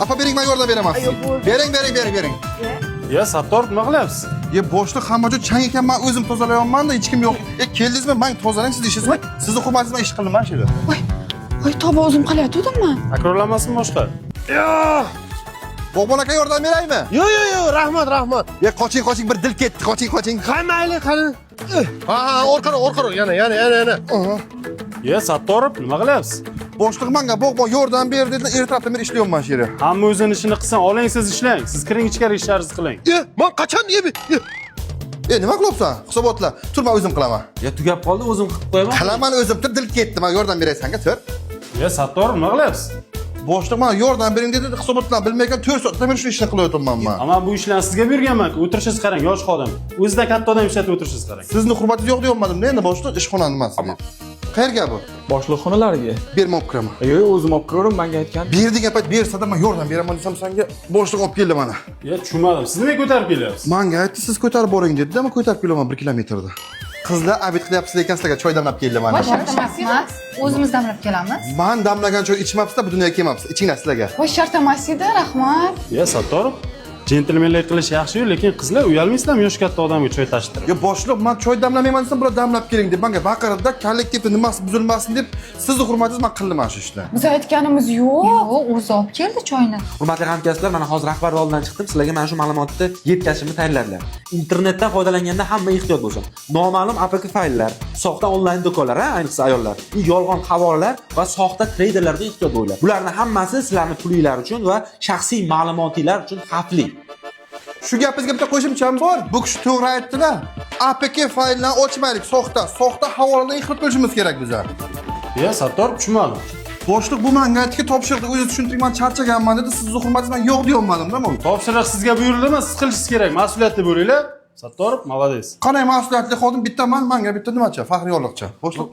Apa bering, men yordam beraman. Bering. Ya Sattor, nima qilyapsiz? Ye boshliq hamma joy chang ekan, men o'zim tozalayapman-da, hech kim yo'q. Keldingizmi? Men tozalang, siz ishingiz. Sizni hurmatingiz bilan ish qilaman shu yerda. Voy, toba o'zim qilyaptdim-man. Takrorlamasmi boshqa? Yo'q. Bog'bon aka yordam beraymi? Yo'q, rahmat. Ye qoching, bir dil ketdi. Qoching. Mayli, qani. Ha, orqaro, yana. Ya Sattorov, nima qilyapsiz? Boshliq menga bog'bon yordam ber dedi, ertalabdan beri ishlayapman shu yerda. Hamma o'zini ishini qilsin, oling siz ishlang. Siz kiring ichkari ishlaringizni qiling. Men qachon Nima qilyapsan? Hisobotlar. Tur, men o'zim qilaman. Ya tugab qoldi, o'zim qilib qo'yaman. Qilaman o'zim, tur dil ketdi. Men yordam beraysan-ga, tur. Ya Sattorov, nima qilyapsiz? Boshliq menga yordam bering dedi, hisobotlar bilmayman, 4 soatdan beri shu ishni qilayotganman men. Ammo bu ishlarni sizga berganman-ku. O'tirishingiz qarang, yosh xodim. O'zidan katta odam ishlatib o'tirishingiz qarang. Sizni hurmatingiz yo'q deyapmadim-da, endi boshliq ishxonani emas. Qayerga bu? Boshliq xonalarga. Bermoq kiraman. Yo'q, o'zim olib kiraman, menga aytgan. Ber degan payt bersa-da men yordam beraman desam senga boshliq olib keldi mana. Ya tushunmadim. Siz nima ko'tarib kelyapsiz? Menga aytdi, siz ko'tarib boring dedi-da, men ko'tarib kelaman 1 kilometrda. Qizlar obed qilyapsiz ekan, sizlarga choy damlab keldi mana. Voy, shart emas. O'zimiz damlab kelamiz. Men damlagan choy ichmabsiz-da, bu dunyoga kelmabsiz. Ichinglar sizlarga. Voy, shart emas edi, rahmat. Ya Sattorov, jentelmenlik qilish yaxshi-yu, lekin qizlar uyalmaysizlarmi yosh katta odamga choy tashtirib? Yo boshliq, men choy damlamayman desam, bular damlab keling deb menga baqirdi-da, kollektivda nimasi buzilmasin deb, sizni hurmatingiz men qildim mana shu ishni. Biz aytganimiz yo'q. Yo'q, o'zi olib keldi choyni. Hurmatli hamkasblar, mana hozir rahbar oldidan chiqdim. Sizlarga mana shu ma'lumotni yetkazishimni tayinladilar. Internetdan foydalanganda hamma ehtiyot bo'lsin. Noma'lum APK fayllar, soxta onlayn do'konlar, ayniqsa ayollar, yolg'on havolalar va soxta treyderlardan ehtiyot bo'linglar. Bularning hammasi sizlarning pulinglar uchun va shaxsiy ma'lumotinglar uchun xavfli. Shu gapingizga bitta qo'shimcham bor. Bu kishi to'g'ri aytdi-da. APK fayllarni ochmaylik, soxta havolalardan ehtiyot bo'lishimiz kerak bizlar. Ya Sattorov, tushunmadim. Boshliq bu menga aytgan topshiriqni o'zi tushuntiring, men charchaganman dedi. Sizni hurmatingiz bilan yo'q deyolmadim-da men. Topshiriq sizga buyurildi, siz qilishingiz kerak. Mas'uliyatli bo'linglar. Sattorov, молодец. Qanday mas'uliyatli xodim bittaman, menga bitta nimacha, faxriy yorliqcha. Boshliq